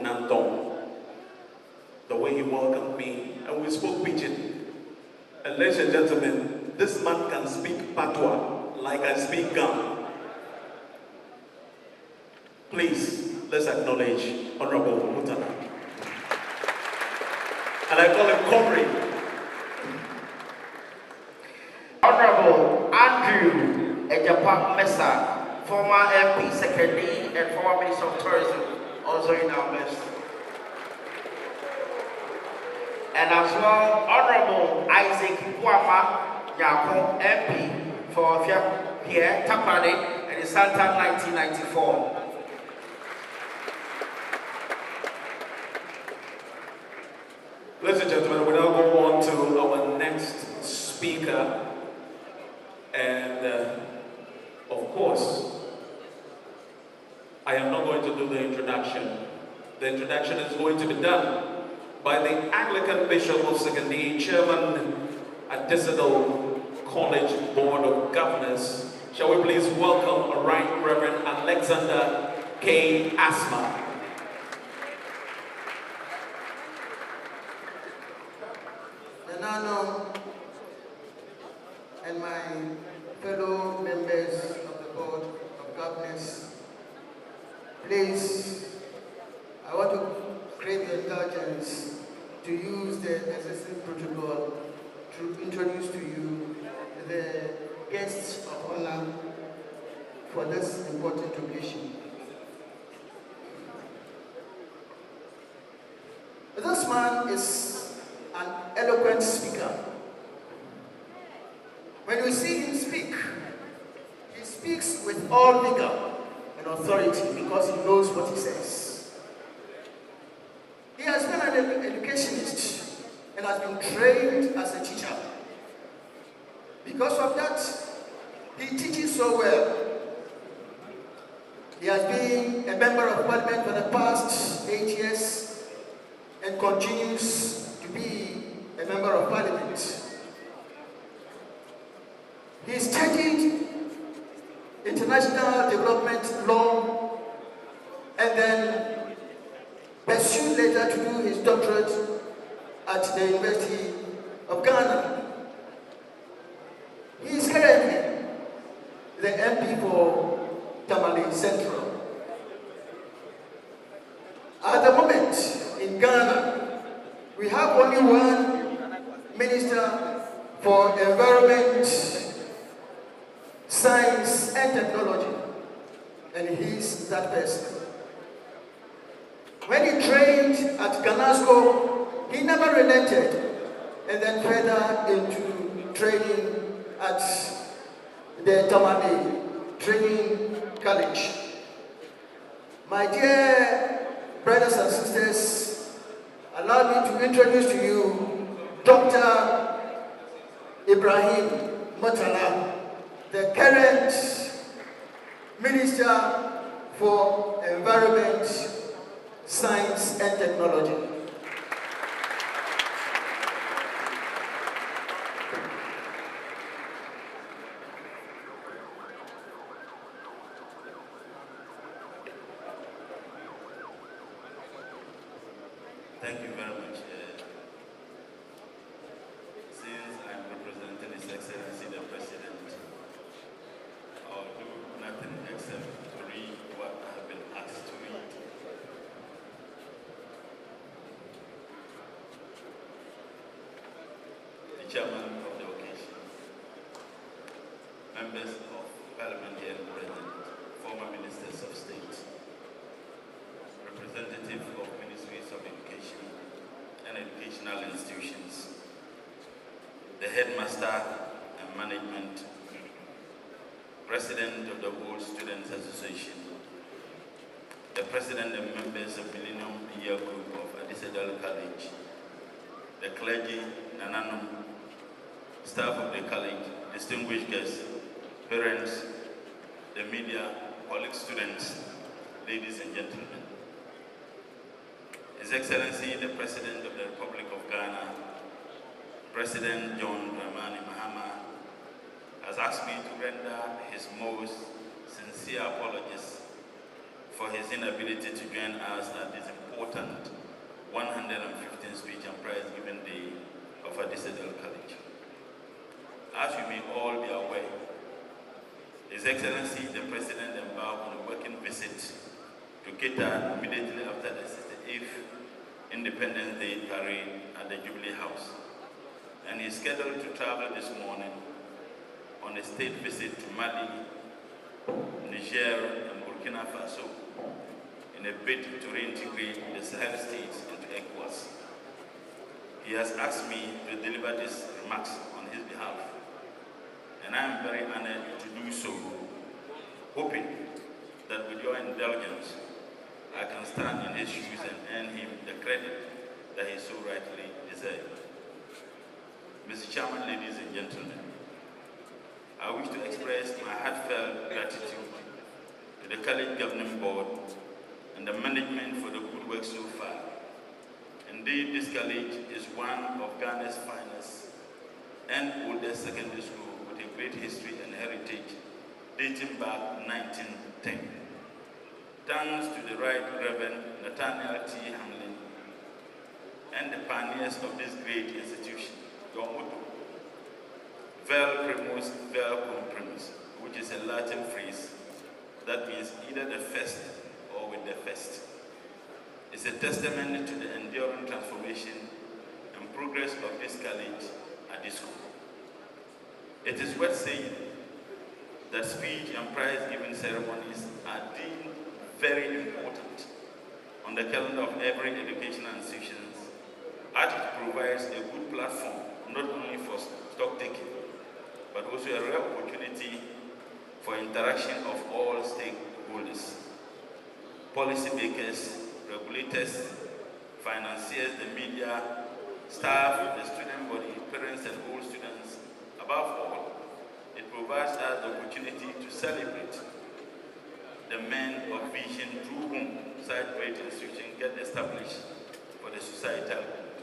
Nantong. The way he welcomed me, and we spoke pidgin. And ladies and gentlemen, this man can speak patois like I speak Ghana. Please, let's acknowledge Honorable MURTALA. And I call him Comrade. Honorable Andrew Ejapa Mesa, former MP Secretary and former Minister of Tourism, also in our midst. And as well, Honorable Isaac Wama Yako, MP for Pierre Tapane and the Santa 1994. Ladies and gentlemen, we now go on to our next speaker. And of course, I am not going to do the introduction. The introduction is going to be done by the Anglican Bishop of Secondary, Chairman at ADISADEL College Board of Governors. Shall we please welcome Right Reverend Alexander K. Asma. Nano and my fellow members of the Board of Governors, please, I want to crave your indulgence to use the existing protocol to introduce to you the guests of honor for this important occasion. This man is an eloquent speaker. When you see him speak, he speaks with all vigor and authority because he knows what he says. He has been an educationist and has been trained as a teacher. Because of that, he teaches so well. He has been a member of parliament for the past 8 years and continues to be a member of parliament. He studied international development law and then pursued later to do his doctorate at the University of Ghana. He is currently the MP for Tamale Central. At the moment in Ghana, we have only one Minister for Environment, Science and Technology, and he's that person. When he trained at Ghanasco, he never relented, and then further into training at the Tamale Training College. My dear brothers and sisters, allow me to introduce to you Dr. IBRAHIM MURTALA, the current Minister for Environment, Science and Technology. Thank you very much. Since I'm representing His Excellency the President, I'll do nothing except to read what I have been asked to read. The Chairman of the occasion, members of Parliament here present, former Ministers of State, representatives of Ministries of Education and Educational Institutions, the Headmaster and Management, President of the World Students Association, the President and members of Millennium Year Group of ADISADEL College, the clergy, Nananum, staff of the college, distinguished guests, parents, the media, colleague students, ladies and gentlemen. His Excellency, the President of the Republic of Ghana, President John Dramani Mahama, has asked me to render his most sincere apologies for his inability to join us at this important important 115th speech and prize giving day of ADISADEL College. As you may all be aware, His Excellency the President embarked on a working visit to Kedah immediately after the 68th Independence Day parade at the Jubilee House, and he is scheduled to travel this morning on a state visit to Mali, Niger, and Burkina Faso in a bid to reintegrate the Sahel states into ECOWAS. He has asked me to deliver these remarks on his behalf, and I am very honored to do so, hoping that with your indulgence, I can stand in his shoes and earn him the credit that he so rightly deserves. Mr. Chairman, ladies and gentlemen, I wish to express my heartfelt gratitude to the College Governing Board and the management for the good work so far. Indeed, this college is one of Ghana's finest and oldest secondary school with a great history and heritage dating back 1910. Thanks to the Right Reverend Nathaniel T. Hamlin and the pioneers of this great institution, your motto, Vel primus, vel cum primus, which is a Latin phrase that means either the first or with the first, is a testament to the enduring transformation and progress of this college at this school. It is worth saying that speech and prize-giving ceremonies are deemed very important on the calendar of every educational institution, as it provides a good platform not only for stock taking, but also a rare opportunity for interaction of all stakeholders, policymakers, regulators, financiers, the media, staff, the student body, parents and all students. Above all, it provides us the opportunity to celebrate the men of vision through whom such great institutions get established for the societal good.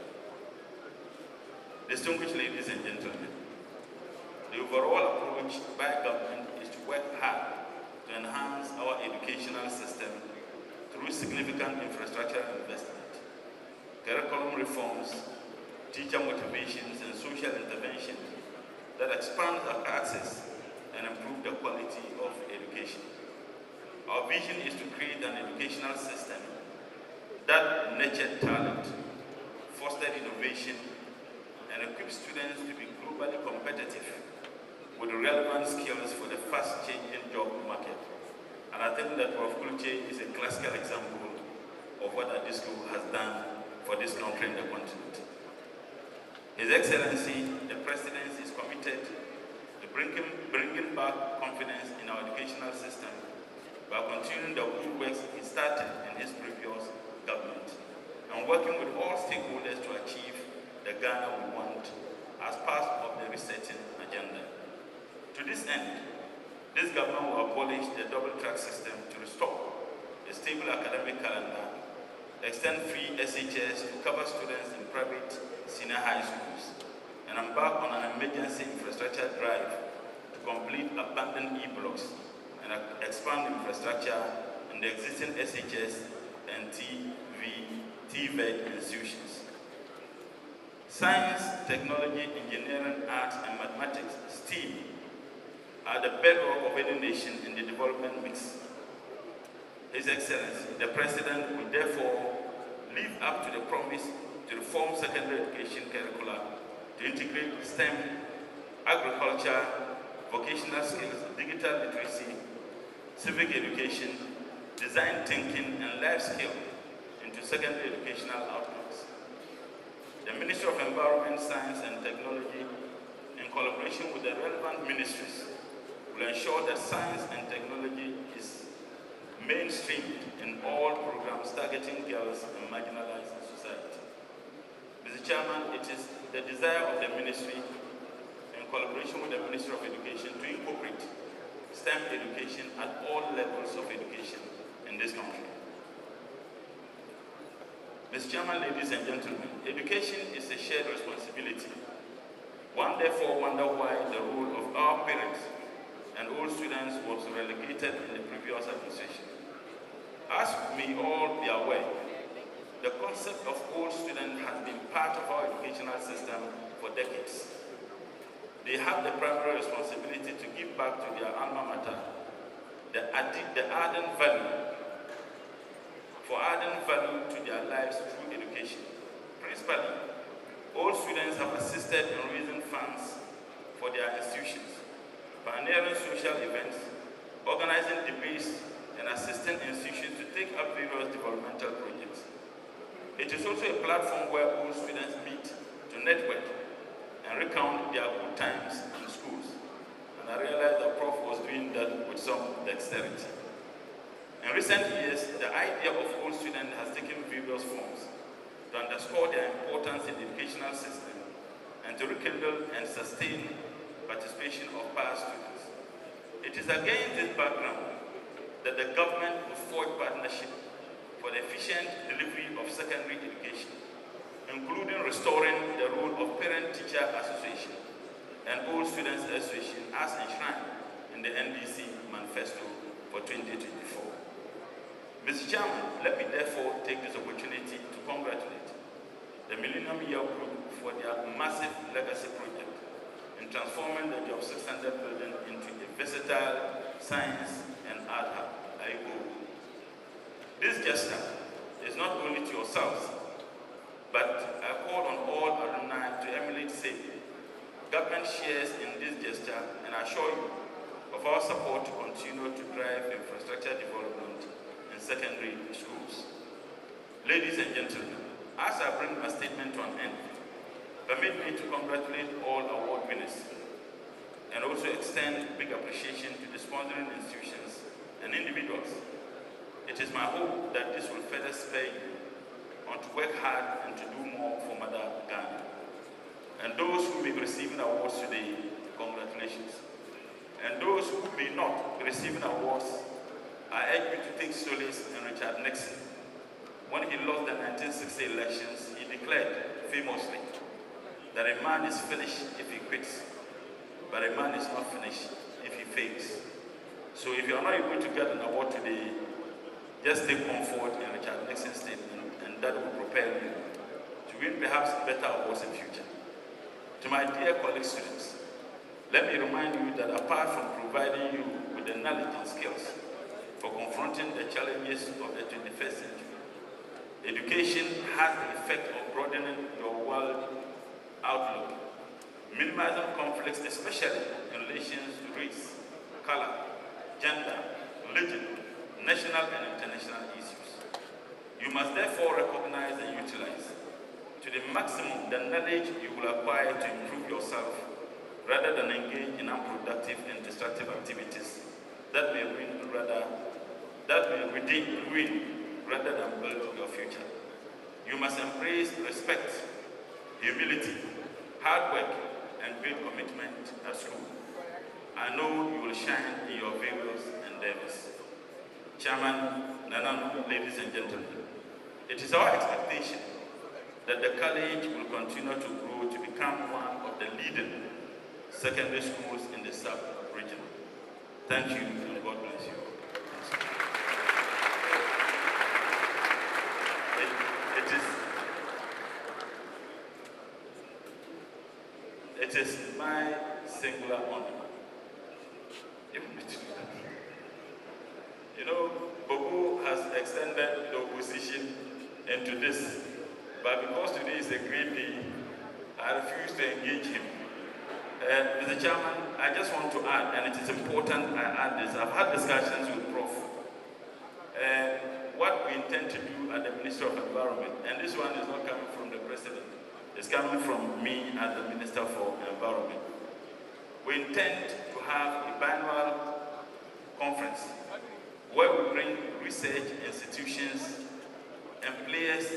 Distinguished ladies and gentlemen, the overall approach by government is to work hard to enhance our educational system through significant infrastructure investment, curriculum reforms, teacher motivations, and social intervention that expand our access and improve the quality of education. Our vision is to create an educational system that nurtures talent, fosters innovation, and equips students to be globally competitive with relevant skills for the fast-changing job market. And I think that Prof. Kulche is a classical example of what this school has done for this country and the continent. His Excellency, the President, is committed to bringing back confidence in our educational system by continuing the good works he started in his previous government and working with all stakeholders to achieve the Ghana we want as part of the resetting agenda. To this end, this government will abolish the double-track system to restore a stable academic calendar, extend free SHS to cover students in private senior high schools, and embark on an emergency infrastructure drive to complete abandoned E-blocks and expand infrastructure in the existing SHS and TVET institutions. Science, technology, engineering, arts, and mathematics, STEAM, are the bedrock of any nation in the development mix. His Excellency, the President, will therefore live up to the promise to reform secondary education curricula to integrate STEM, agriculture, vocational skills, digital literacy, civic education, design thinking, and life skills into secondary educational outcomes. The Ministry of Environment, Science and Technology, in collaboration with the relevant ministries, will ensure that science and technology is mainstreamed in all programs targeting girls and marginalized society. Mr. Chairman, it is the desire of the ministry, in collaboration with the Ministry of Education, to incorporate STEM education at all levels of education in this country. Mr. Chairman, ladies and gentlemen, education is a shared responsibility. One therefore wonder why the role of our parents and all students was relegated in the previous administration. As we all be aware, the concept of old student has been part of our educational system for decades. They have the primary responsibility to give back to their alma mater the ardent value to their lives through education. Principally, all students have assisted in raising funds for their institutions, pioneering social events, organizing debates, and assisting institutions to take up various developmental projects. It is also a platform where all students meet to network and recount their good times in schools. And I realized that Prof was doing that with some dexterity. In recent years, the idea of all students has taken various forms to underscore their importance in the educational system and to rekindle and sustain participation of past students. It is against this background that the government will forge partnership for the efficient delivery of secondary education, including restoring the role of Parent-Teacher Association and All Students Association as enshrined in the NDC Manifesto for 2024. Mr. Chairman, let me therefore take this opportunity to congratulate the Millennium Year Group for their massive legacy project in transforming the Job 600 building into a versatile science and art hub. This gesture is not only to yourselves, but I call on all alumni to emulate same. Government shares in this gesture and assure you of our support to continue to drive infrastructure development in secondary schools. Ladies and gentlemen, as I bring my statement to an end, permit me to congratulate all award winners and also extend big appreciation to the sponsoring institutions and individuals. It is my hope that this will further spur you on to work hard and to do more for Mother Ghana. And those who may be receiving awards today, congratulations. And those who may not be receiving awards, I urge you to take solace in Richard Nixon. When he lost the 1960 elections, he declared famously that a man is finished if he quits, but a man is not finished if he fails. So if you are not able to get an award today, just take comfort in Richard Nixon's statement, and that will propel you to win perhaps better awards in future. To my dear colleague students, let me remind you that apart from providing you with the knowledge and skills for confronting the challenges of the 21st century, education has the effect of broadening your world outlook, minimizing conflicts, especially in relation to race, color, gender, religion, national and international issues. You must therefore recognize and utilize to the maximum the knowledge you will acquire to improve yourself rather than engage in unproductive and destructive activities that may ruin rather than build your future. You must embrace respect, humility, hard work, and great commitment at school. I know you will shine in your various endeavors. Chairman, Nana, ladies and gentlemen, it is our expectation that the college will continue to grow to become one of the leading secondary schools in the sub-region. Thank you, and God bless you. It is my singular honor. You know, Bobo has extended the opposition into this, but because today is a great day, I refuse to engage him. Mr. Chairman, I just want to add, and it is important I add this. I've had discussions with Prof. What we intend to do at the Ministry of Environment, and this one is not coming from the President, it's coming from me as the Minister for Environment. We intend to have a biannual conference where we bring research institutions and players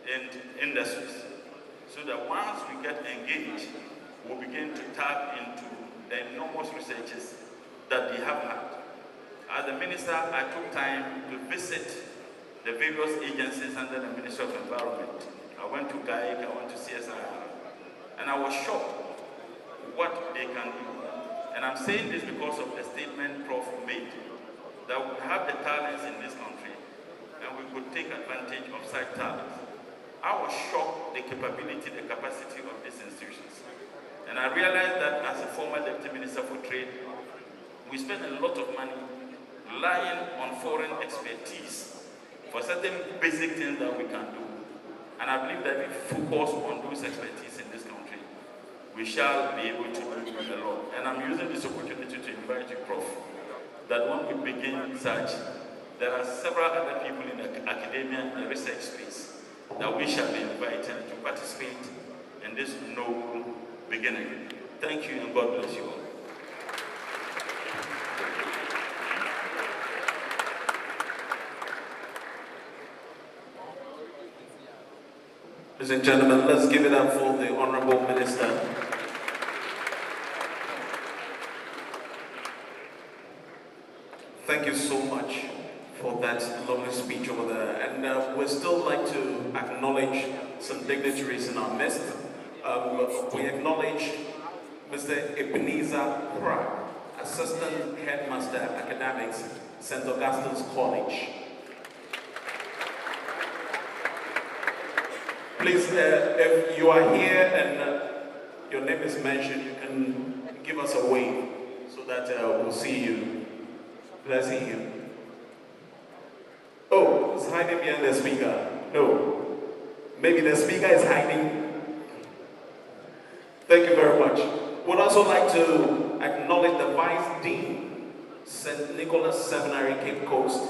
in industries so that once we get engaged, we'll begin to tap into the enormous researches that they have had. As the Minister, I took time to visit the various agencies under the Ministry of Environment. I went to GAIC, I went to CSIR, and I was shocked what they can do. And I'm saying this because of the statement Prof made, that we have the talents in this country, and we could take advantage of such talents. or shock the capability, the capacity of these institutions. And I realized that as a former Deputy Minister for Trade, we spend a lot of money relying on foreign expertise for certain basic things that we can do. And I believe that if we focus on those expertise in this country, we shall be able to do a lot. And I'm using this opportunity to invite you, Prof, that when we begin such, there are several other people in the academia and research space that we shall be invited to participate in this noble beginning. Thank you and God bless you all. Ladies and gentlemen, let's give it up for the Honorable Minister. Thank you so much for that lovely speech over there. And we'd still like to acknowledge some dignitaries in our midst. We acknowledge Mr. Ebenezer Pratt, Assistant Headmaster Academics, St. Augustine's College. Please, if you are here and your name is mentioned, you can give us a wave so that we'll see you. Let's see him. Oh, he's hiding behind the speaker. No. Maybe the speaker is hiding. Thank you very much. We'd also like to acknowledge the Vice Dean, St. Nicholas Seminary, Cape Coast.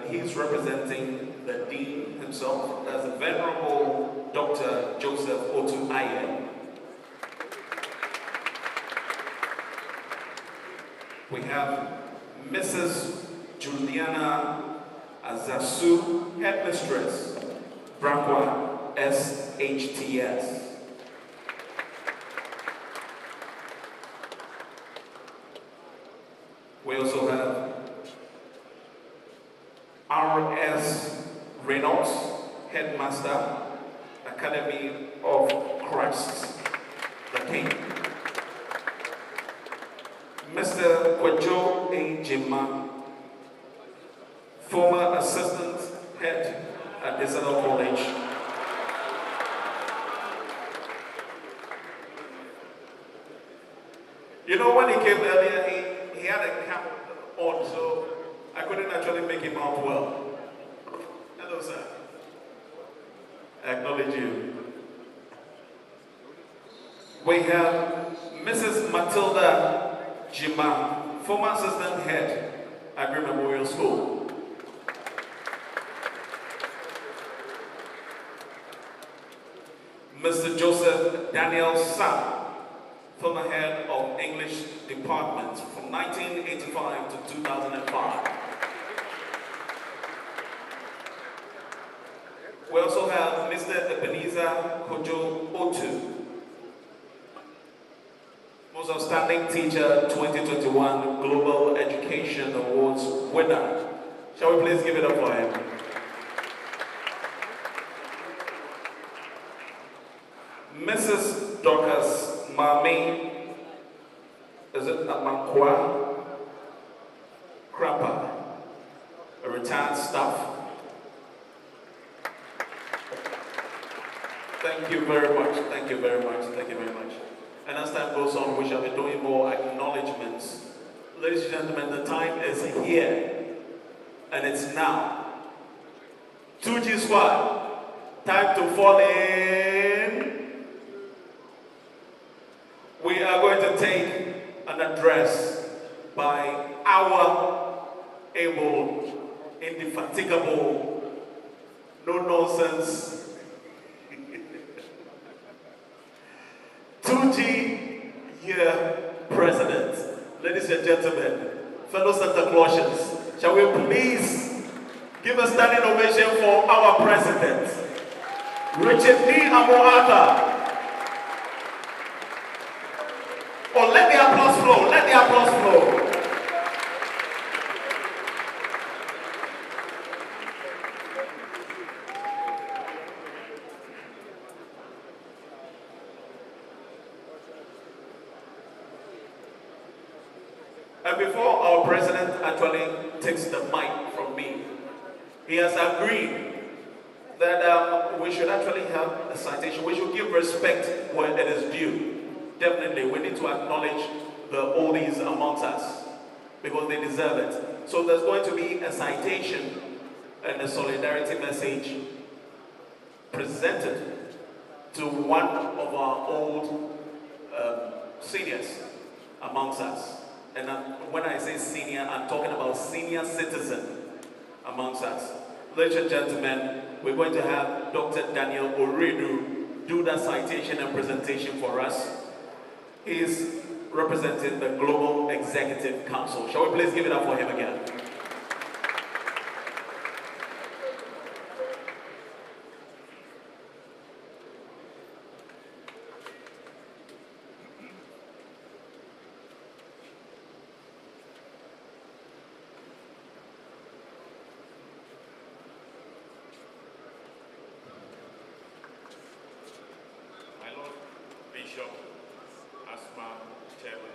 He's representing the Dean himself, as the Venerable Dr. Joseph Otu Aye. We have Mrs. Juliana Azasu, Headmistress, Brakwa SHTS. We also have R.S. Reynolds, Headmaster, Academy of Christ the King. Mr. Kwejo A. Jima, former Assistant Head at ADISADEL College. You know, when he came earlier, he had a cap on, so I couldn't actually make him out well. Hello, sir. I acknowledge you. We have Mrs. Matilda Jima, former Assistant Head at Green Memorial School. Mr. Joseph Daniel Sam, former Head of English Department from 1985 to 2005. We also have Mr. Ebenezer Kojo Otu, Most Outstanding Teacher 2021 Global Education Awards winner. Shall we please give it up for him? Mrs. Dorcas Mami, is it Amankwa Krapa, a retired staff. Thank you very much, thank you very much, thank you very much. And as time goes on, we shall be doing more acknowledgements. Ladies and gentlemen, the time is here, and it's now. 2G squad, time to fall in. We are going to take an address by our able, indefatigable, no-nonsense 2G-year president. Ladies and gentlemen, fellow Santa Clausians, shall we please give a standing ovation for our president, Richard D. Amoata. Oh, let the applause flow, let the applause flow. And before our president actually takes the mic from me, he has agreed that we should actually have a citation. We should give respect where it is due. Definitely, we need to acknowledge the oldies amongst us because they deserve it. So there's going to be a citation and a solidarity message presented to one of our old seniors amongst us. And when I say senior, I'm talking about senior citizen amongst us. Ladies and gentlemen, we're going to have Dr. Daniel Oredu do that citation and presentation for us. He is representing the Global Executive Council. Shall we please give it up for him again? Bishop, Asma, Chairman.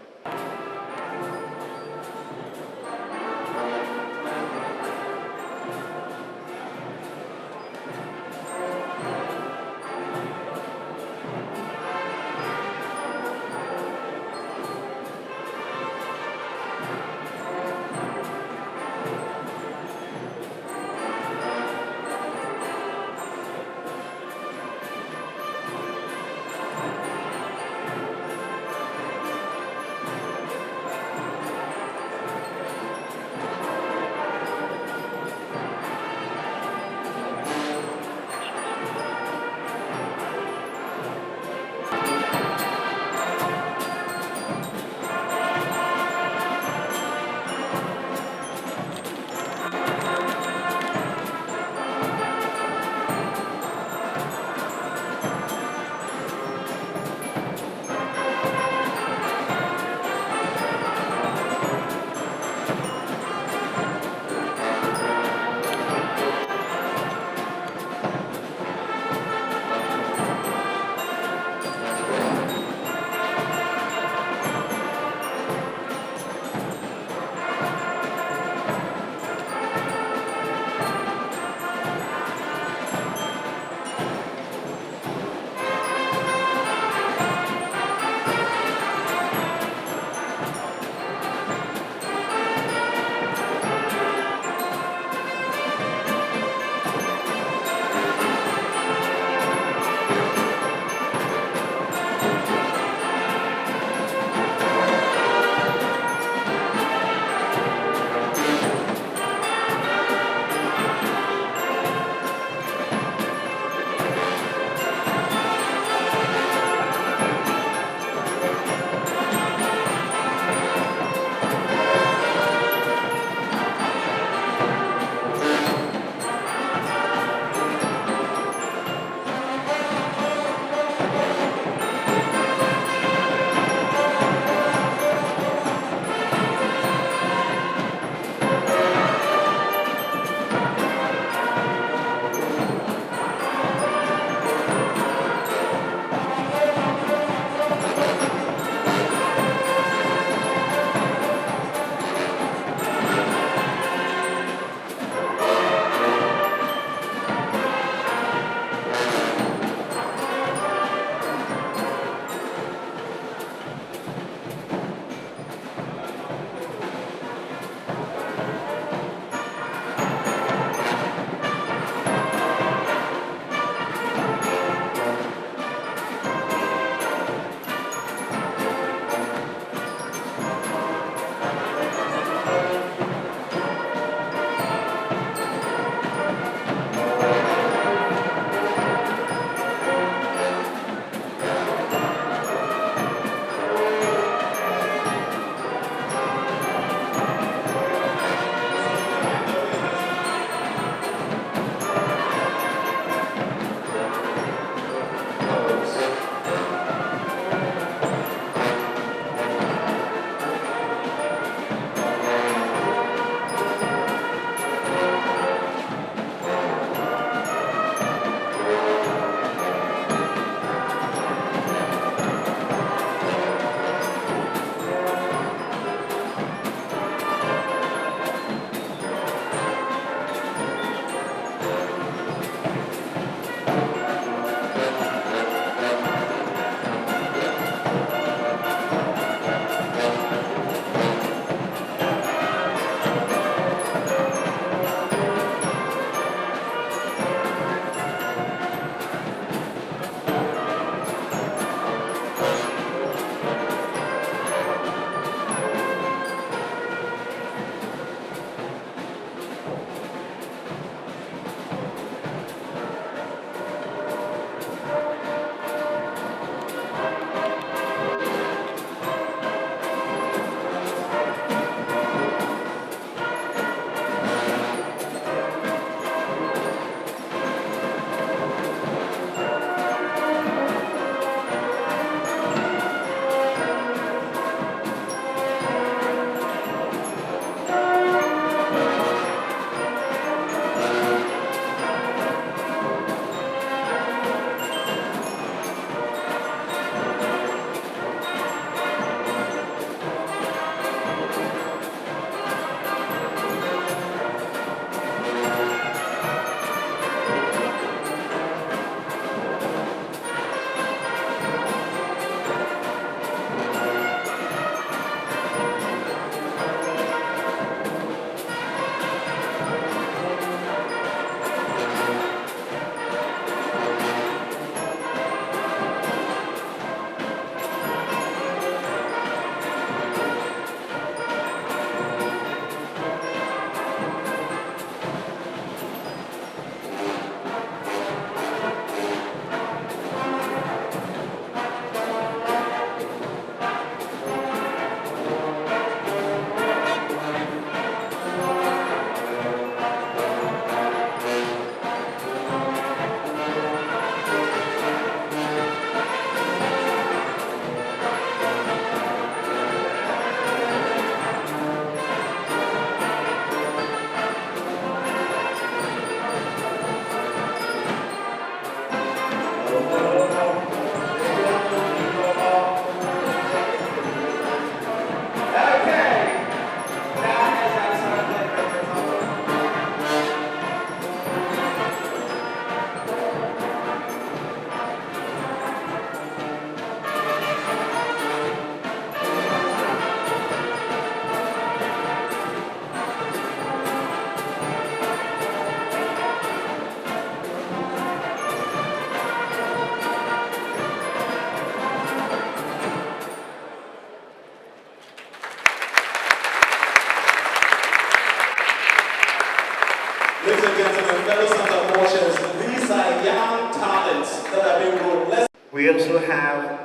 lines that are being rolled. We also have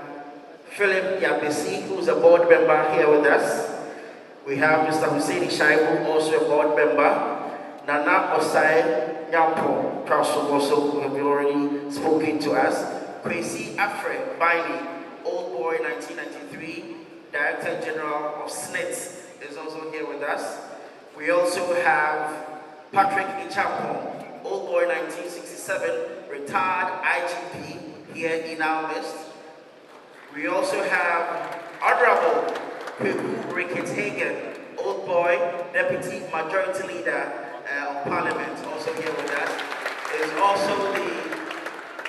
Philip Yabesi, who's a board member here with us. We have Mr. Hussein Shaibu, also a board member. Nana Osai Nyampo, also who have already spoken to us. Kwesi Afre Baini, Old Boy 1993, Director General of SNIT, is also here with us. We also have Patrick Ichampong, Old Boy 1967, retired IGP here in our midst. We also have Honorable Kweku Ricketts Hagen, Old Boy Deputy Majority Leader of Parliament, also here with us. Is also the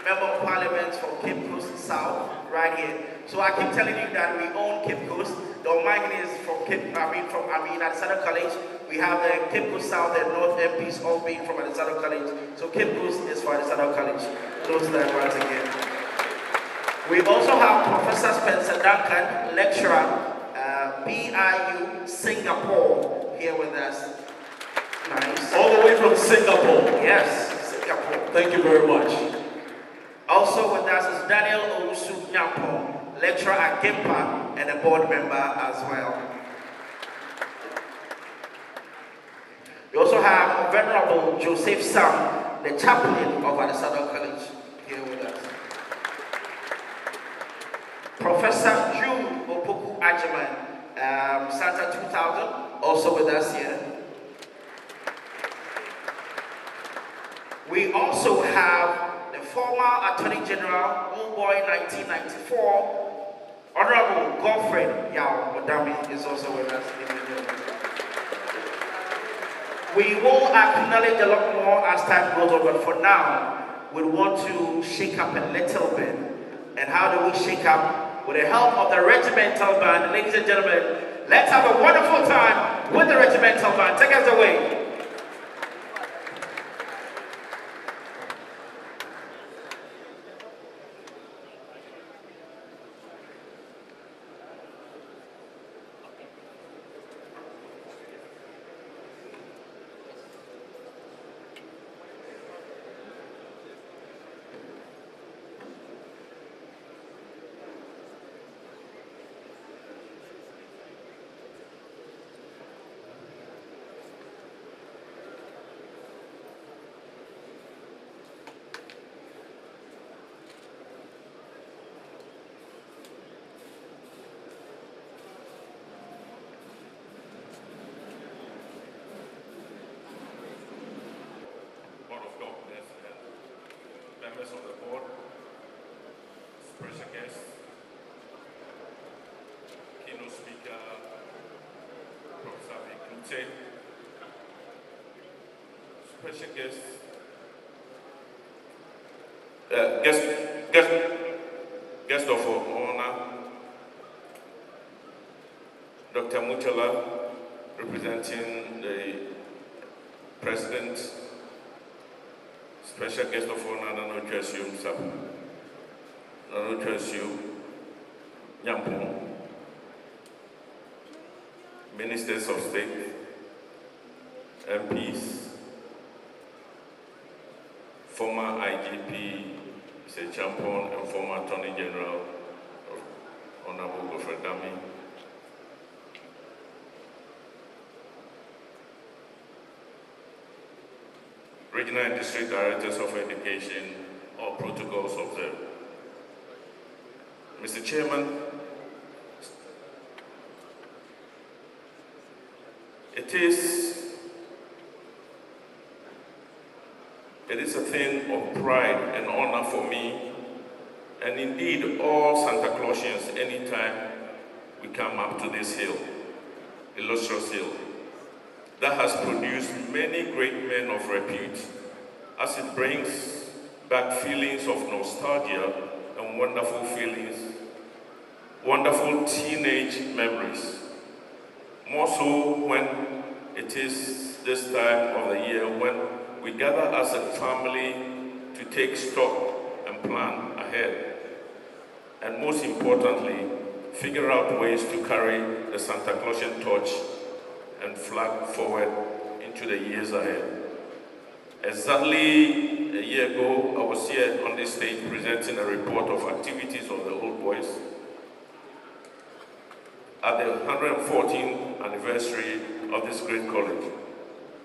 Member of Parliament from Cape Coast South, right here. So I keep telling you that we own Cape Coast. The mine is from ADISADEL College. We have the Cape Coast South and North MPs all being from ADISADEL College. So Cape Coast is for ADISADEL College. Note that once again. We also have Professor Spencer Duncan, lecturer, BIU Singapore, here with us. Nice. All the way from Singapore. Yes, Singapore. Thank you very much. Also with us is Daniel Owusu Nyampo, lecturer at GIMPA and a board member as well. We also have Venerable Joseph Sam, the chaplain of ADISADEL College, here with us. Professor Jude Opoku Ajiman, Santa 2000, also with us here. We also have the former Attorney General, Old Boy 1994, Honorable Godfred Yao Odami is also with us in the room. We will acknowledge a lot more as time goes on, but for now, we want to shake up a little bit. And how do we shake up? With the help of the regimental band. Ladies and gentlemen, let's have a wonderful time with the regimental band. Take us away. Members of the board, special guests, keynote speaker, Professor Vikute, special guest of honor, Dr. MURTALA, representing the President. Special guest of honor, Nano Chesium Sabu, Nano Chesium Nyampong, Ministers of State, MPs, former IGP, Mr. Champon, and former Attorney General, Honorable Godfred Dami, Regional and District Directors of Education, all protocols observed. Mr. Chairman, it is a thing of pride and honor for me, and indeed all Santa Clausians, anytime we come up to this hill, illustrious hill, that has produced many great men of repute, as it brings back feelings of nostalgia and wonderful feelings, wonderful teenage memories. More so when it is this time of the year when we gather as a family to take stock and plan ahead. And most importantly, figure out ways to carry the Santa Clausian torch and flag forward into the years ahead. Exactly a year ago, I was here on this this stage presenting a report of activities of the old boys at the 114th anniversary of this great college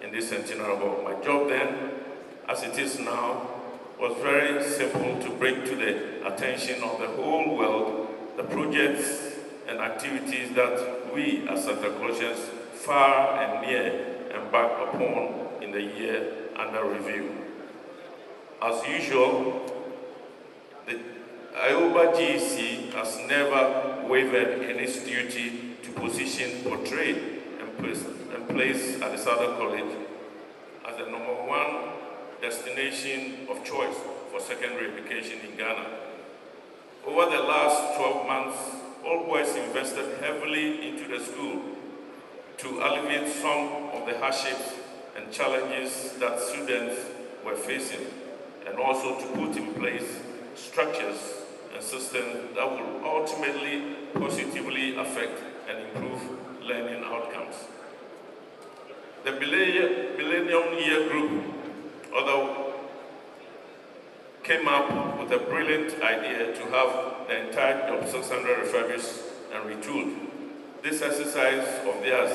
in this centenary hall. My job then, as it is now, was very simple: to bring to the attention of the whole world the projects and activities that we as Santa Clausians far and near embark upon in the year under review. As usual, the IOBA GEC has never wavered in its duty to position, portray, and place ADISADEL College as the #1 destination of choice for secondary education in Ghana. Over the last 12 months, All Boys invested heavily into the school to alleviate some of the hardships and challenges that students were facing, and also to put in place structures and systems that will ultimately positively affect and improve learning outcomes. The Millennium Year Group came up with a brilliant idea to have the entire Job 600 refurbished and retooled. This exercise of theirs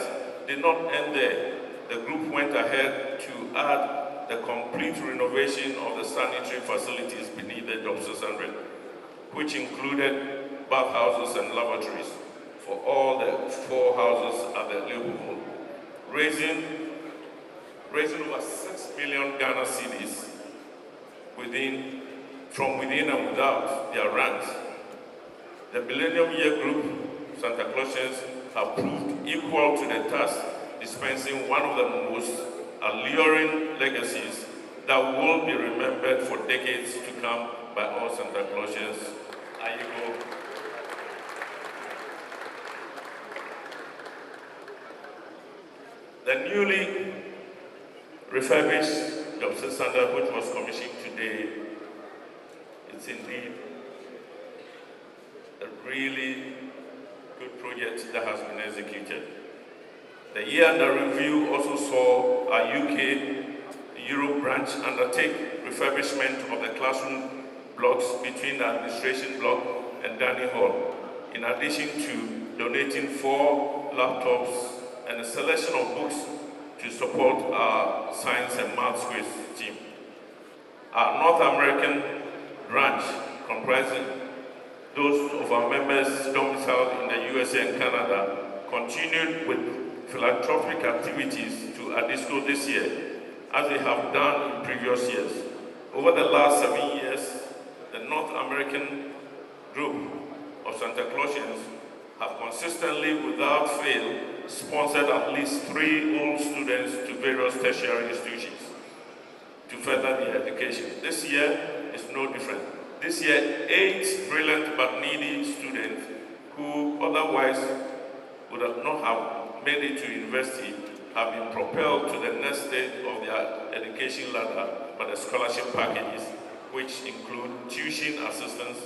did not end there. The group went ahead to add the complete renovation of the sanitary facilities beneath the Job 600, which included bathhouses and lavatories for all the 4 houses at the level, raising over 6 million Ghana cedis from within and without their ranks. The Millennium Year Group, Santa Clausians, have proved equal to the task, dispensing one of the most alluring legacies that will be remembered for decades to come by all Santa Clausians. Ayigo. The newly refurbished Job 600, which was commissioned today, it's indeed a really good project that has been executed. The year under review also saw our UK Europe branch undertake refurbishment of the classroom blocks between the administration block and dining hall, in addition to donating 4 laptops and a selection of books to support our science and maths quiz team. Our North American branch, comprising those of our members domiciled in the USA and Canada, continued with philanthropic activities to ADISCO this year, as they have done in previous years. Over the last 7 years, the North American group of Santa Clausians have consistently, without fail, sponsored at least 3 old students to various tertiary institutions to further their education. This year is no different. This year, 8 brilliant but needy students who otherwise would not have made it to university have been propelled to the next stage of their education ladder by the scholarship packages, which include tuition assistance,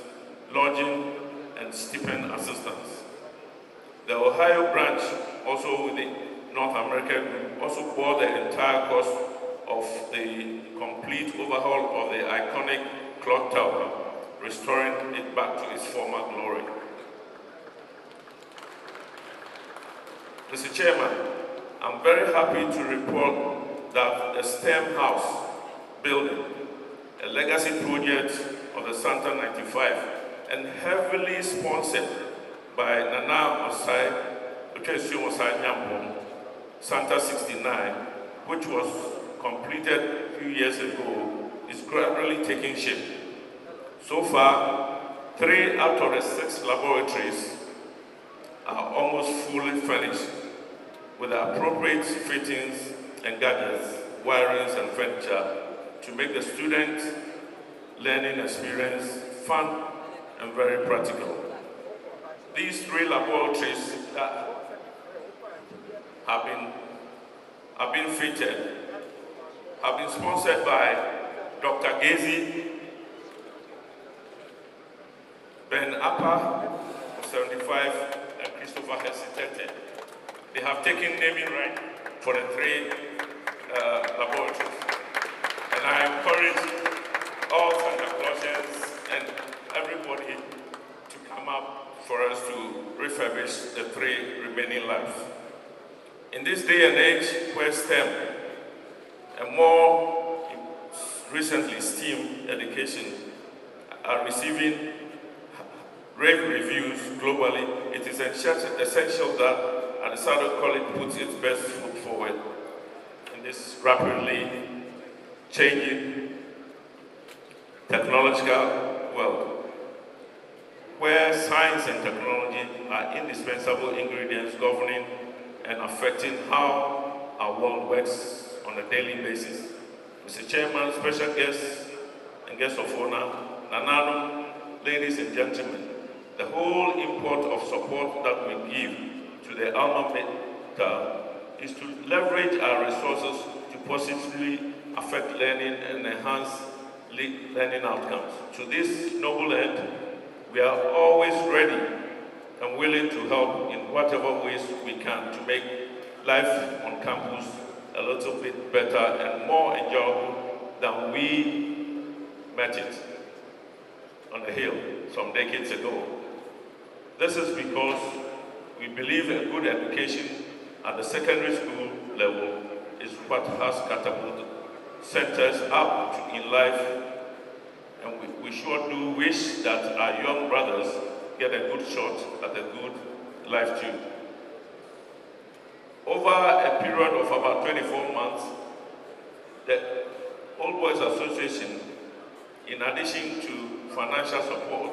lodging, and stipend assistance. The Ohio branch, also with the North American group, also bore the entire cost of the complete overhaul of the iconic clock tower, restoring it back to its former glory. Mr. Chairman, I'm very happy to report that the STEM House building, a legacy project of the Santa 95 and heavily sponsored by Nana Osai, Osai Nyampong, Santa 69, which was completed a few years ago, is gradually taking shape. So far, 3 out of the 6 laboratories are almost fully furnished with the appropriate fittings and gadgets, wirings and furniture to make the student learning experience fun and very practical. These 3 laboratories that have been fitted have been sponsored by Dr. Gezi, Ben Appa of 75, and Christopher Hesitete. They have taken naming right for the 3 laboratories. And I encourage all Santa Clausians refurbish the 3 remaining labs. In this day and age where STEM and more recently STEAM education are receiving rave reviews globally, it is essential that ADISADEL College puts its best foot forward in this rapidly changing technological world, where science and technology are indispensable ingredients governing and affecting how our world works on a daily basis. Mr. Chairman, special guests and guests of honor, Nanano, ladies and gentlemen, the whole import of support that we give to the alma mater is to leverage our resources to positively affect learning and enhance learning outcomes. To this noble end, we are always ready and willing to help in whatever ways we can to make life on campus a little bit better and more enjoyable than we met it on the hill some decades ago. This is because we believe a good education at the secondary school level is what has catapulted centers up in life, and we sure do wish that our young brothers get a good shot at a good life too. Over a period of about 24 months, the Old Boys Association, in addition to financial support,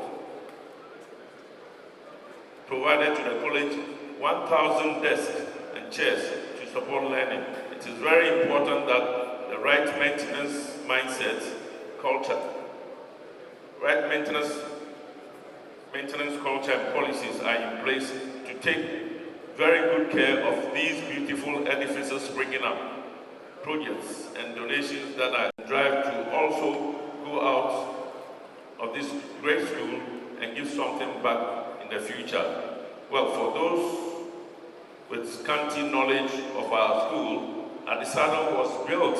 provided to the college 1,000 desks and chairs to support learning. It is very important that the right maintenance mindset, culture, right maintenance culture and policies are in place to take very good care of these beautiful edifices springing up, projects and donations that are drive to also go out of this great school and give something back in the future. Well, for those with scanty knowledge of our school, ADISADEL was built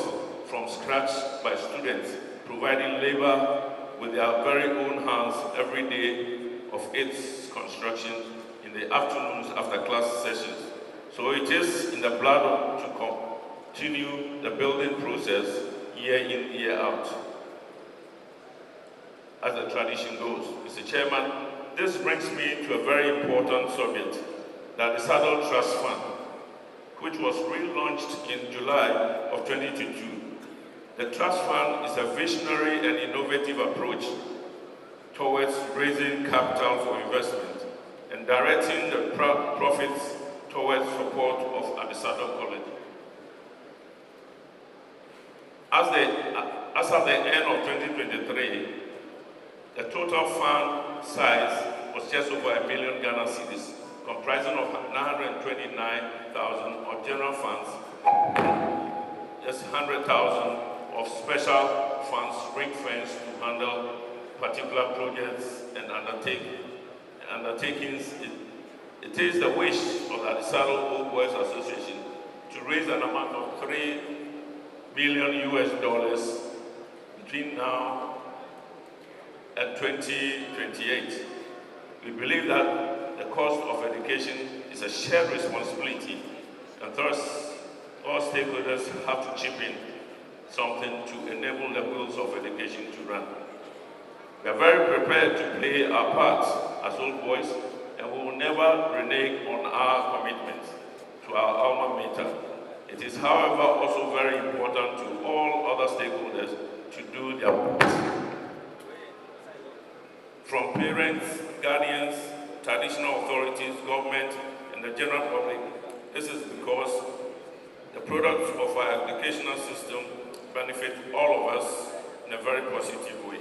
from scratch by students, providing labor with their very own hands every day of its construction in the afternoons after class sessions. So it is in the blood to continue the building process year in, year out, as the tradition goes. Mr. Chairman, this brings me to a very important subject, the ADISADEL Trust Fund, which was relaunched in July of 2022. The Trust Fund is a visionary and innovative approach towards raising capital for investment and directing the profits towards support of ADISADEL College. As at the end of 2023, the total fund size was just over 1 million Ghana cedis, comprising of 929,000 of general funds, just 100,000 of special funds ring-fenced to handle particular projects and undertakings. It is the wish of the ADISADEL Old Boys Association to raise an amount of $3 billion between now and 2028. We believe that the cost of education is a shared responsibility, and thus all stakeholders have to chip in something to enable the wheels of education to run. We are very prepared to play our part as Old Boys, and we will never renege on our commitment to our alma mater. It is, however, also very important to all other stakeholders to do their part. From parents, guardians, traditional authorities, government, and the general public. This is because the products of our educational system benefit all of us in a very positive way.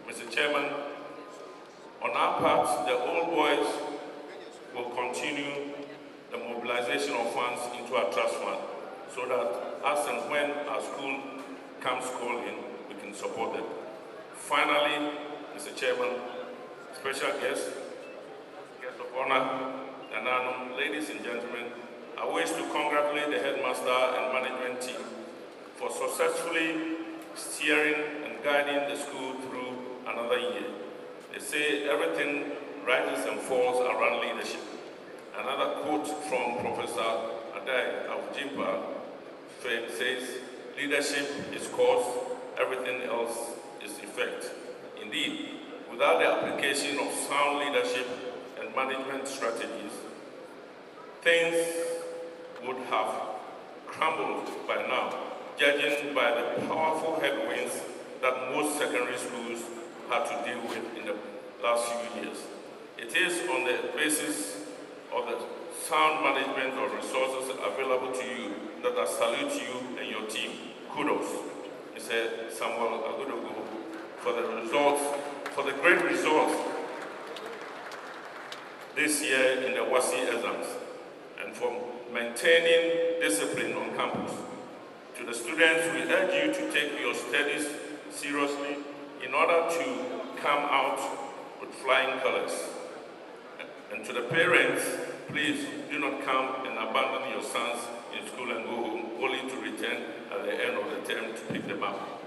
Mr. Chairman, on our part, the Old Boys will continue the mobilization of funds into our trust fund so that as and when our school comes calling, we can support them. Finally, Mr. Chairman, special guests of honor, and ladies and gentlemen, I wish to congratulate the headmaster and management team for successfully steering and guiding the school through another year. They say everything rises and falls around leadership. Another quote from Professor Adai of Jimpa says, leadership is cause, everything else is effect. Indeed, without the application of sound leadership and management strategies, things would have crumbled by now, judging by the powerful headwinds that most secondary schools had to deal with in the last few years. It is on the basis of the sound management of resources available to you that I salute you and your team. Kudos, Mr. Samuel Agudogo, for the results, for the great results this year in the WASI exams, and for maintaining discipline on campus. To the students, we urge you to take your studies seriously in order to come out with flying colors. And to the parents, please do not come and abandon your sons in school and go home, only to return at the end of the term to pick them up.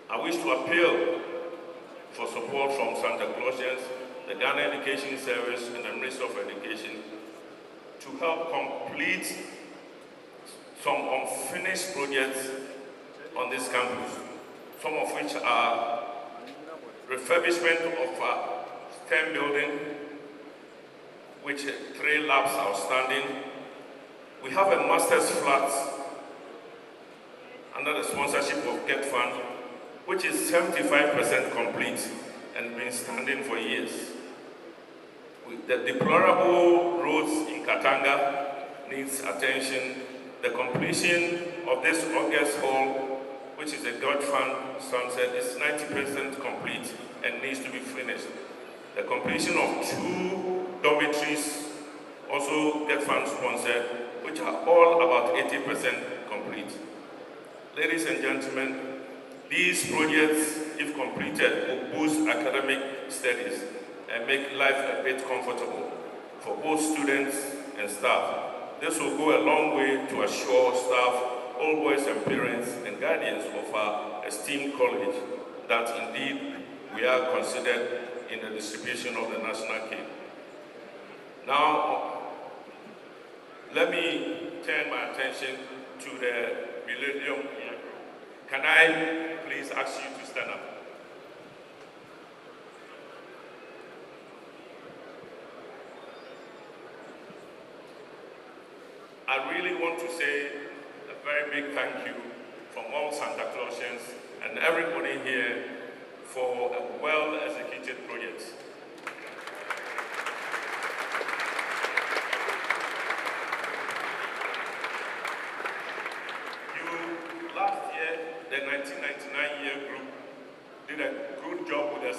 I wish to appeal for support from Santa Clausians, the Ghana Education Service, and the Ministry of Education to help complete some unfinished projects on this campus, some of which are refurbishment of our STEM building, which 3 labs are outstanding. We have a master's flat under the sponsorship of Get Fund, which is 75% complete and been standing for years. The deplorable roads in Katanga needs attention. The completion of this August Hall, which is a God Fund sunset, is 90% complete and needs to be finished. The completion of 2 dormitories, also Get Fund sponsored, which are all about 80% complete. Ladies and gentlemen, these projects, if completed, will boost academic studies and make life a bit comfortable for both students and staff. This will go a long way to assure staff, all boys and parents and guardians of our esteemed college that indeed we are considered in the distribution of the national cake. Now, let me turn my attention to the Millennium Year Group. Can I please ask you to stand up? I really want to say a very big thank you from all Santa Clausians and everybody here for a well-executed project. Last year, the 1999 year group did a good job with the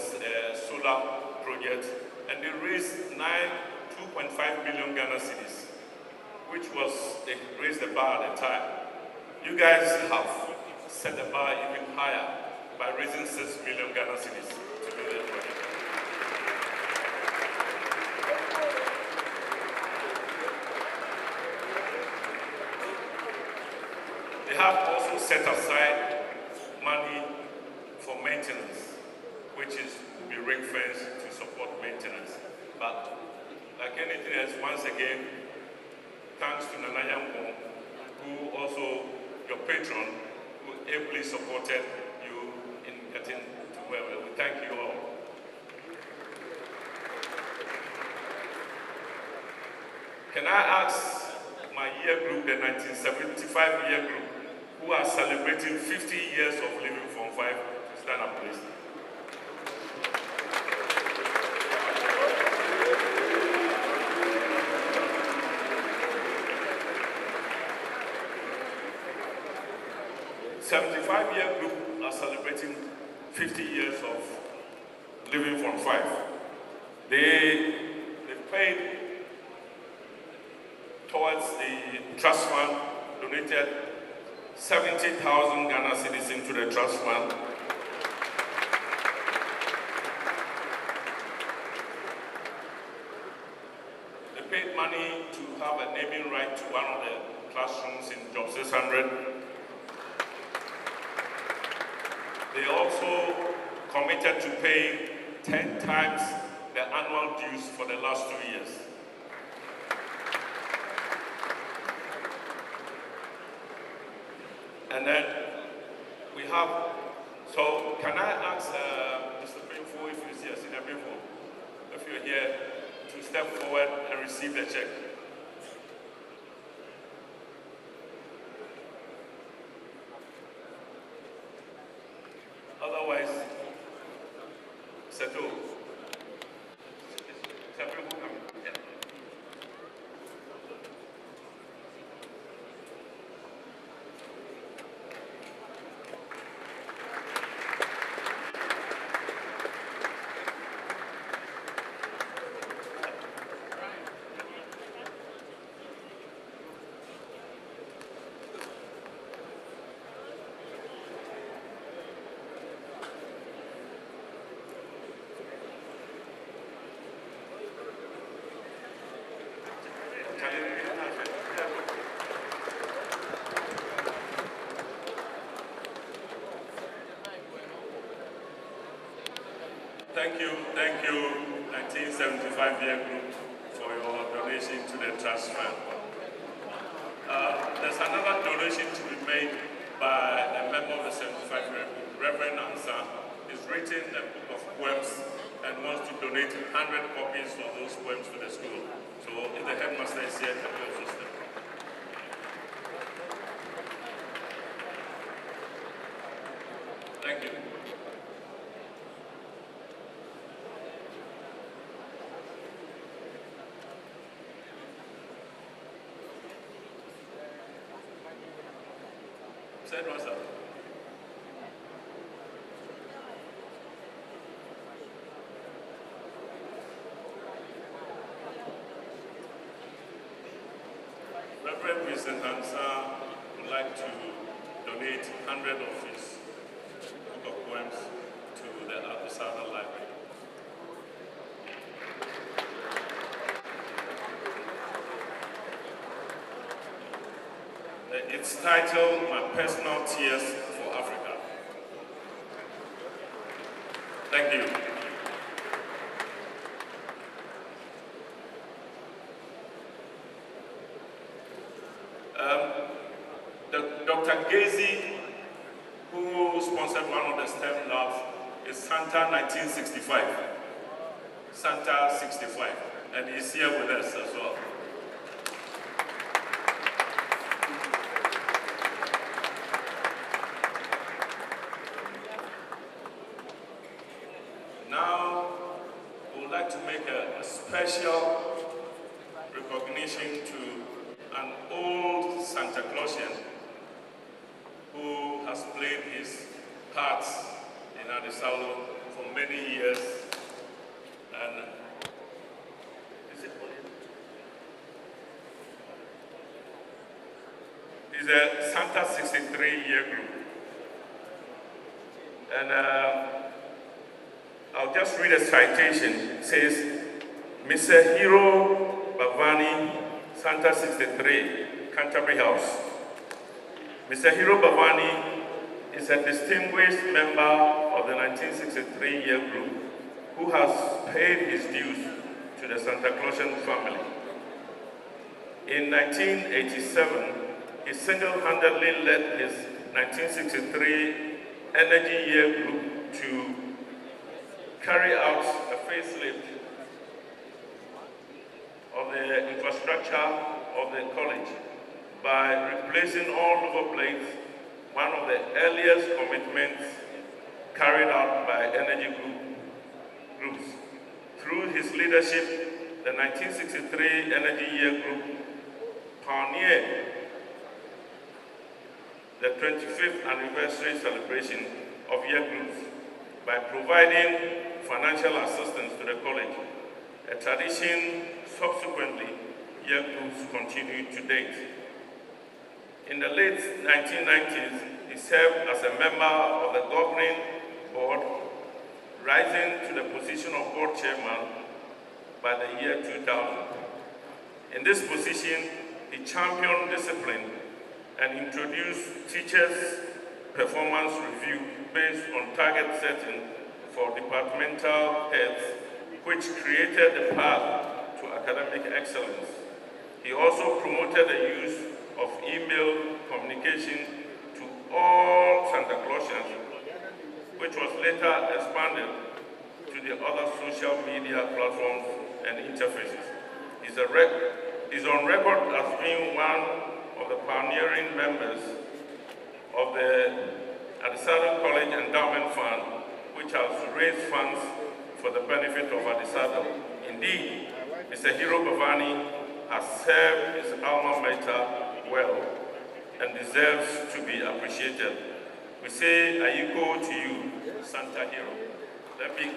solar project, and they raised 2.5 billion Ghana cedis, which was, they raised the bar at the time. You guys have set the bar even higher by raising 6 million Ghana cedis to do the project. They have also set aside money for maintenance, which will be ring-fenced to support maintenance. But like anything else, once again, thanks to Nana Yampo, who also, your patron, who ably supported you in getting to where we thank you all. Can I ask my year group, the 1975 year group, who are celebrating 50 years of living from 5, to stand up, please? The 75-year group are celebrating 50 years of living from 5. They paid towards the trust fund, donated 70,000 Ghana cedis into the trust fund. They paid money to have a naming right to one of the classrooms in Job 600. They also committed to pay 10 times the annual dues for the last 2 years. And then we have, so can I ask Mr. Bimfo, if you see us in a Bimfo, if you're here, to step forward and receive the check. Otherwise, settle. Thank you, 1975 year group, for your donation to the trust fund. There's another donation to be made by a member of the 75 year group, Reverend Ansa. He's written a book of poems and wants to donate 100 copies of those poems to the school. So if the headmaster is here, can we also step? Thank you. Said what's up? Reverend Vincent Hansa would like to donate 100 of his book of poems to the ADISADEL library. It's titled My Personal Tears for Africa. Thank you. Dr. Gazy, who sponsored one of the STEM labs, is Santa 1965. Santa 65. And he's here with us as well. Now, we would like to make a special recognition to an old Santa Clausian who has played his part in ADISADEL for many years. And he's a Santa 63 year group. And I'll just read a citation. It says, Mr. Hero Bhavani, Santa 63, Canterbury House. Mr. Hero Bhavani is a distinguished member of the 1963 year group who has paid his dues to the Santa Clausian family. In 1987, he single-handedly led his 1963 energy year group to carry out a facelift of the infrastructure of the college by replacing all louver plates, one of the earliest commitments carried out by energy groups. Through his leadership, the 1963 Energy Year Group pioneered the 25th anniversary celebration of year groups by providing financial assistance to the college, a tradition subsequently year groups continue to date. In the late 1990s, he served as a member of the governing board, rising to the position of board chairman by the year 2000. In this position, he championed discipline and introduced teachers' performance review based on target setting for departmental heads, which created the path to academic excellence. He also promoted the use of email communication to all Santa Clausians, which was later expanded to the other social media platforms and interfaces. He's on record as being one of the pioneering members of the ADISADEL College Endowment Fund, which has raised funds for the benefit of ADISADEL. Indeed, Mr. Hero Bhavani has served his alma mater well and deserves to be appreciated. We say Ayiko to you, Santa Hero. Let me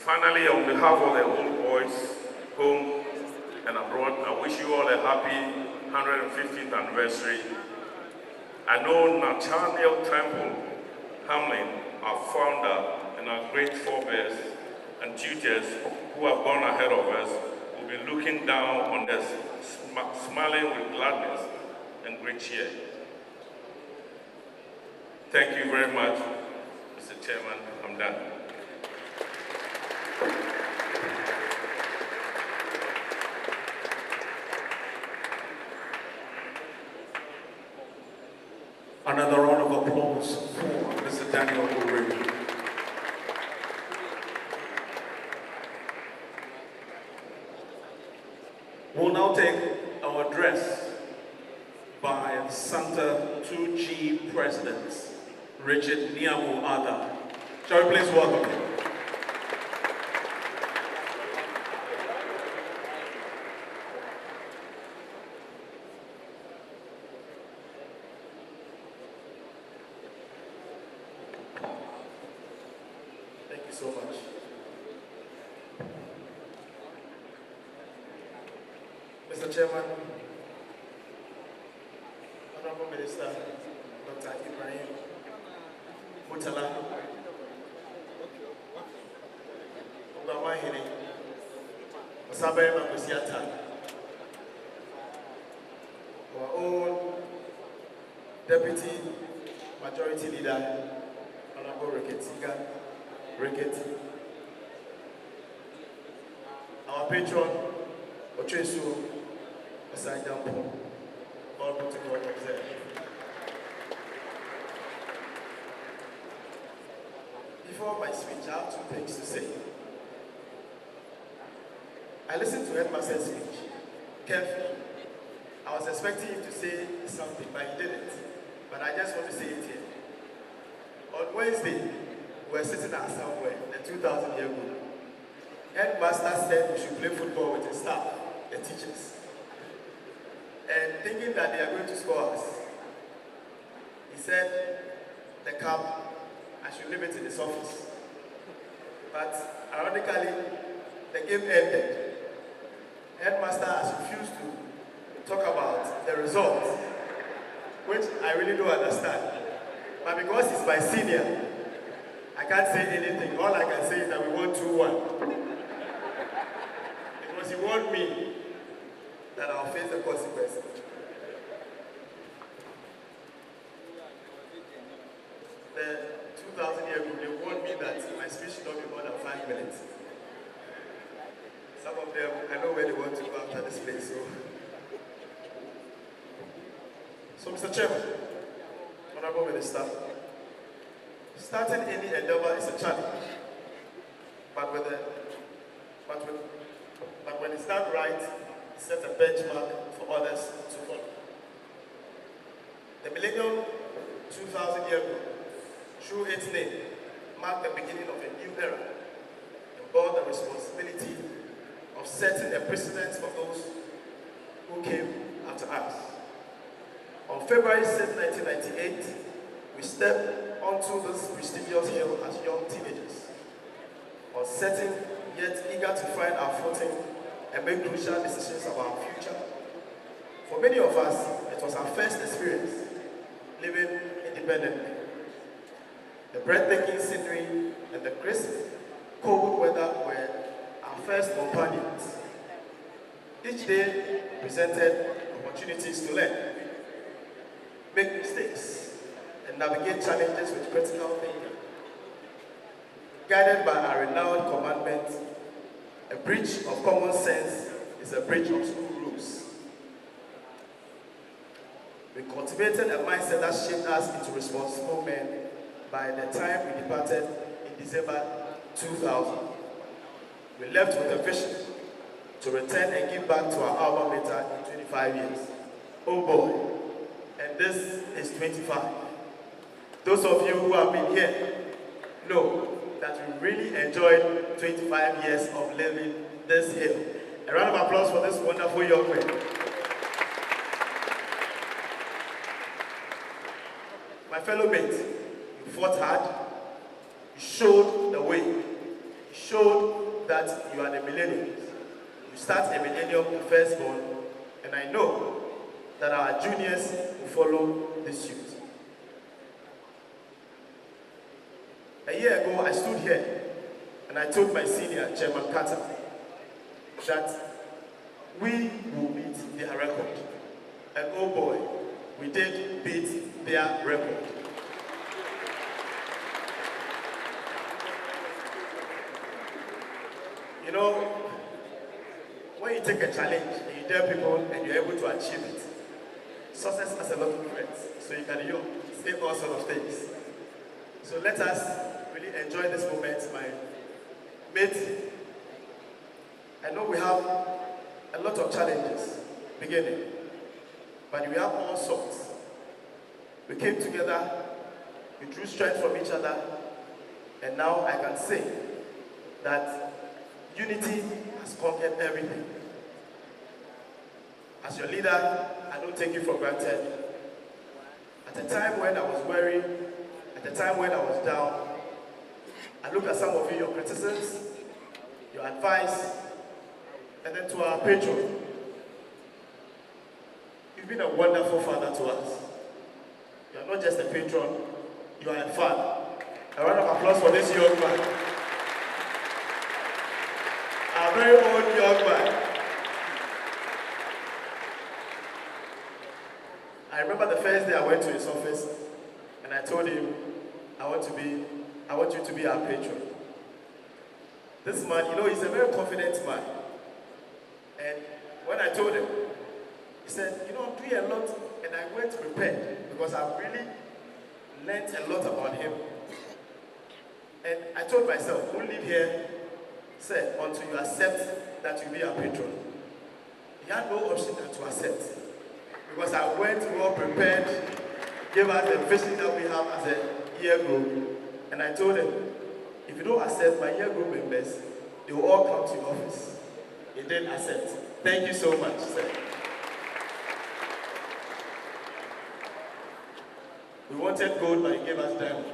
finally, on behalf of the old boys, home and abroad, I wish you all a happy 150th anniversary. I know Nathaniel Temple Hamlin, our founder, and our great forebears and tutors who have gone ahead of us will be looking down on us, smiling with gladness and great cheer. Thank you very much, Mr. Chairman. I'm done. Another round of applause for Mr. Daniel Uri. We'll now take our address by Santa 2G President Richard Niamu Ada. Shall we please welcome him? Thank you so much. Mr. Chairman, Honorable Minister, Dr. IBRAHIM, MURTALA, Obamahini, Osabe Makusiata, our own Deputy Majority Leader, Honorable Rickett, our patron, Ochesu, Asangampo, all protocol observed. Before my speech, I have two things to say. I listened to Headmaster's speech carefully. I was expecting him to say something, but he didn't. But I just want to say it here. On Wednesday, we were sitting at somewhere, the 2,000-year group. Headmaster said we should play football with the staff, the teachers. And thinking that they are going to score us, he said, the cup, I should leave it in his office. But ironically, the game ended. Headmaster has refused to talk about the results, which I really don't understand. But because he's my senior, I can't say anything. All I can say is that we won 2-1. Because he warned me that I'll face the consequences. The 2,000-year group, they warned me that my speech should not be more than 5 minutes. Some of them, I know where they want to go after this place. So Mr. Chairman, Honorable Minister, starting any endeavor is a challenge, but when it's done right, it sets a benchmark for others to follow. The Millennium 2000-year group, through its name, marked the beginning of a new era and bore the responsibility of setting a precedent for those who came after us. On February 6, 1998, we stepped onto this prestigious hill as young teenagers, uncertain yet eager to find our footing and make crucial decisions about our future. For many of us, it was our first experience living independently. The breathtaking scenery and the crisp, cold weather were our first companions. Each day presented opportunities to learn, make mistakes, and navigate challenges with critical thinking. Guided by our renowned commandment, a breach of common sense is a breach of school rules. We cultivated a mindset that shaped us into responsible men by the time we departed in December 2000. We left with a vision to return and give back to our alma mater in 25 years. Oh boy, and this is 25. Those of you who have been here know that we really enjoyed 25 years of living this hill. A round of applause for this wonderful young man. My fellow mates, you fought hard, you showed the way, you showed that you are the millennials. You start a millennium, the firstborn, and I know that our juniors will follow this suit. A year ago, I stood here and I told my senior, Chairman Carter, that we will beat their record. And oh boy, we did beat their record. You know, when you take a challenge and you tell people and you're able to achieve it, success has a lot of friends, so you can say all sorts of things. So let us really enjoy this moment, my mate. I know we have a lot of challenges beginning, but we have all sorts. We came together, we drew strength from each other, and now I can say that unity has conquered everything. As your leader, I don't take you for granted. At a time when I was worried, at a time when I was down, I look at some of you, your criticisms, your advice, and then to our patron. You've been a wonderful father to us. You are not just a patron, you are a father. A round of applause for this young man. Our very own young man. I remember the first day I went to his office and I told him, I want you to be our patron. This man, you know, he's a very confident man. And when I told him, he said, you know, I'm doing a lot, and I went prepared because I've really learned a lot about him. And I told myself, don't leave here, said, until you accept that you'll be our patron. He had no option than to accept. Because I went well prepared, gave us the vision that we have as a year group, and I told him, if you don't accept my year group members, they will all come to your office. He didn't accept. Thank you so much, sir. We wanted gold, but he gave us diamond.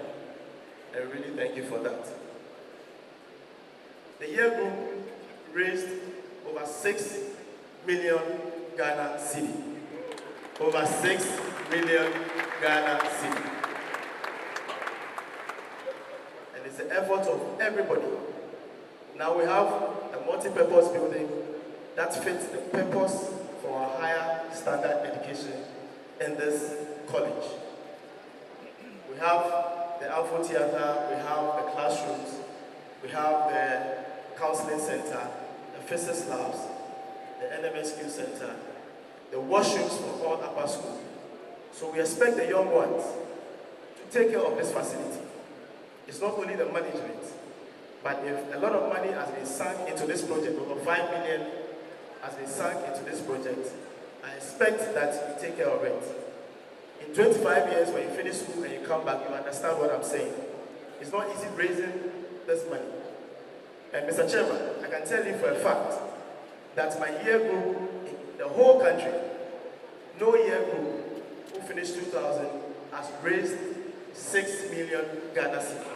I really thank you for that. The year group raised over 6 million Ghana cedi. Over 6 million Ghana cedi. And it's the effort of everybody. Now we have a multi-purpose building that fits the purpose for our higher standard education in this college. We have the amphitheater, we have the classrooms, we have the counseling center, the physics labs, the NMSQ center, the washrooms for all upper school. So we expect the young ones to take care of this facility. It's not only the management, but if a lot of money has been sunk into this project, over 5 million has been sunk into this project, I expect that you take care of it. In 25 years, when you finish school and you come back, you understand what I'm saying. It's not easy raising this money. And Mr. Chairman, I can tell you for a fact that my year group in the whole country, no year group who finished 2000 has raised 6 million Ghana cedis.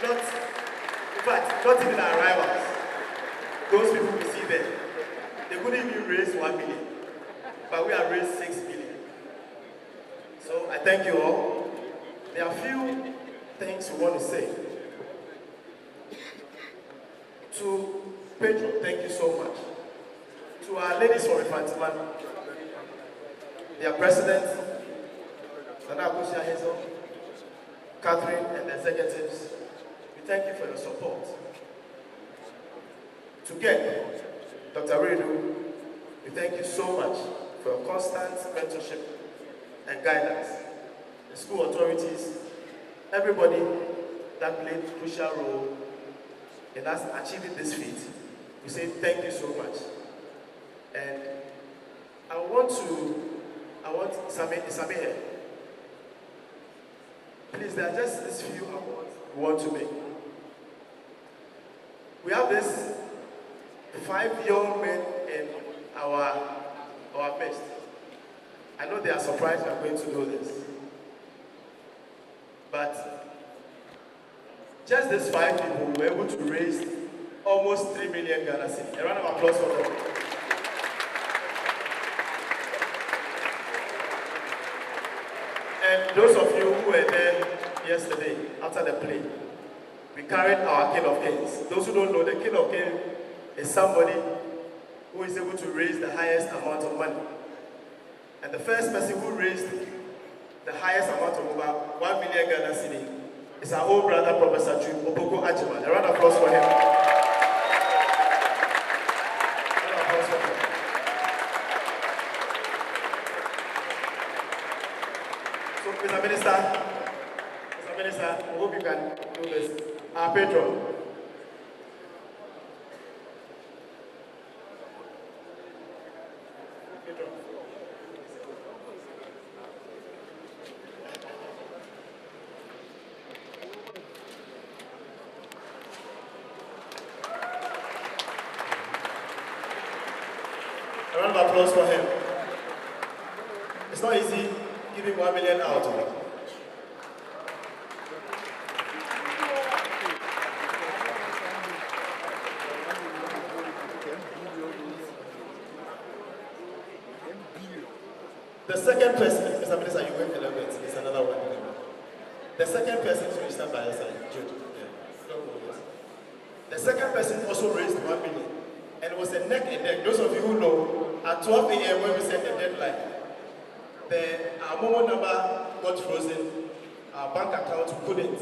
Not, in fact, not even our rivals. Those people we see there, they couldn't even raise 1 million, but we have raised 6 million. So I thank you all. There are a few things we want to say. To Pedro, thank you so much. To our ladies from Infantiman, their president, Nana Akusia Hazel, Catherine, and the executives, we thank you for your support. To get Dr. Redu, we thank you so much for your constant mentorship and guidance. The school authorities, everybody that played a crucial role in us achieving this feat, we say thank you so much. And I want Isame here. Please, there are just these few awards we want to make. We have this 5 young men in our midst. I know they are surprised we are going to do this. But just these 5 people were able to raise almost 3 million Ghana cedis. A round of applause for them. And those of you who were there yesterday after the play, we carried our King of Kings. Those who don't know, the King of Kings is somebody who is able to raise the highest amount of money. And the first person who raised the highest amount of over 1 million Ghana cedis is our old brother, Professor Opoko Ajiman. A round of applause for him. A round of applause for him. So, Mr. Minister, I hope you can do this. Our patron. A round of applause for him. It's not easy giving 1 million out. The second person, Mr. Minister, you wait a little bit. It's another one. The second person is Mr. by your side, Jude. Yeah. The second person also raised 1 million. And it was a neck and neck. Those of you who know, at 12 a.m. when we set the deadline, our Momo number got frozen, our bank account couldn't.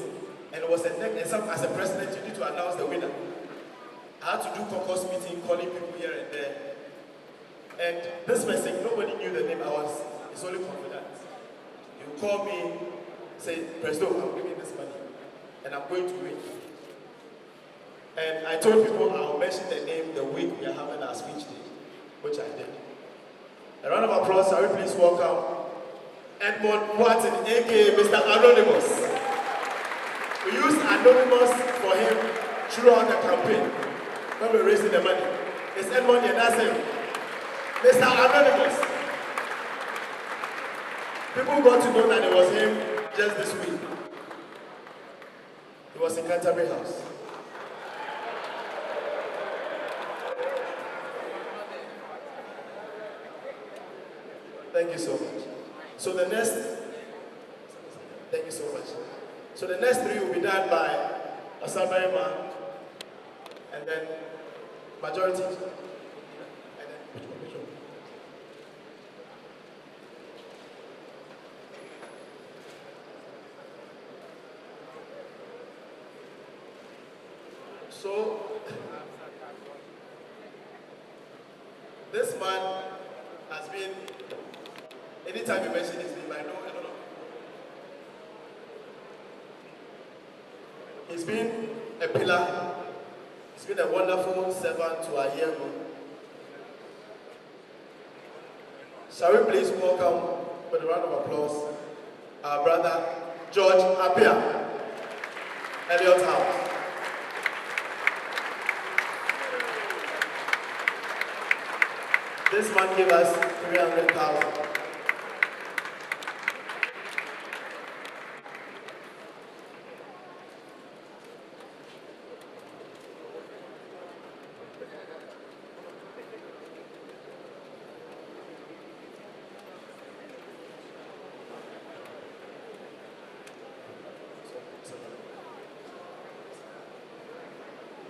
And it was a neck and as a president, you need to announce the winner. I had to do caucus meeting, calling people here and there. And this person, nobody knew the name. It's only confident. You call me, say, President, I'm giving this money, and I'm going to win. And I told people I'll mention the name the week we are having our speech day, which I did. A round of applause, shall we please welcome Edmond Watson, aka Mr. Anonymous. We used Anonymous for him throughout the campaign when we were raising the money. It's Edmond here, that's him. Mr. Anonymous. People got to know that it was him just this week. He was in Canterbury House. Thank you so much. So the next, thank you so much. So the next 3 will be done by Osabarima, and then majority. So, this man has been, anytime you mention his name, I don't know. He's been a pillar, he's been a wonderful servant to our year group. Shall we please welcome, with a round of applause, our brother, George Appiah, Elliot House. This man gave us 300,000.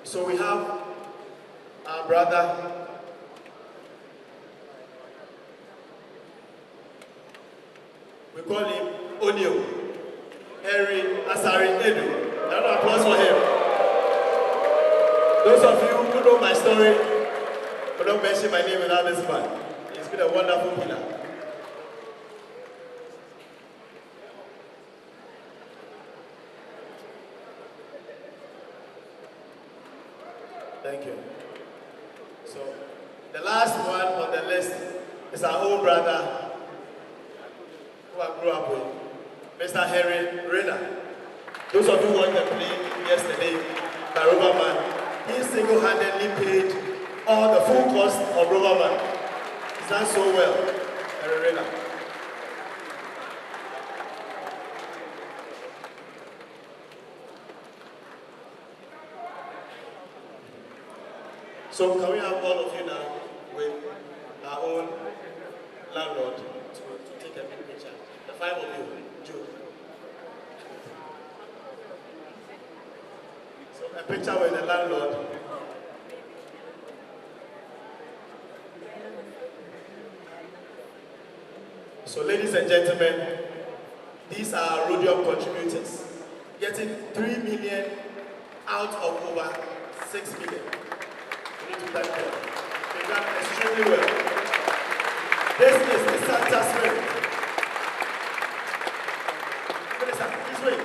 So we have our brother, we call him Onio, Henry Asari Edu. Round of applause for him. Those of you who know my story, but don't mention my name without this man. He's been a wonderful pillar. Thank you. So, the last one on the list is our old brother who I grew up with, Mr. Henry Rena. Those of you who watched the play yesterday by Roverman, he single-handedly paid all the full cost of Roverman. He's done so well, Henry Rena. So can we have all of you now with our own landlord to take a picture? The 5 of you, Jude. So a picture with the landlord. So ladies and gentlemen, these are Rhodium contributors, getting 3 million out of over 6 million. We need to thank them. They've done extremely well. This is the Santa Spirit. Minister, this way.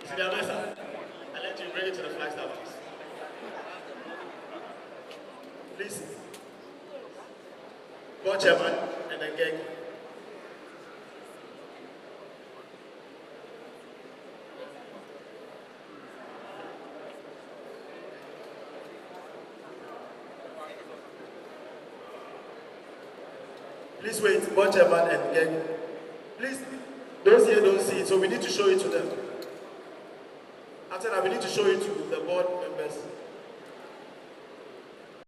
See the other side? I'll let you bring it to the Flagstaff House. Please. Board chairman and then Geg. Please wait, board chairman and Geg. Please, those here don't see it, so we need to show it to them. After that, we need to show it to the board members.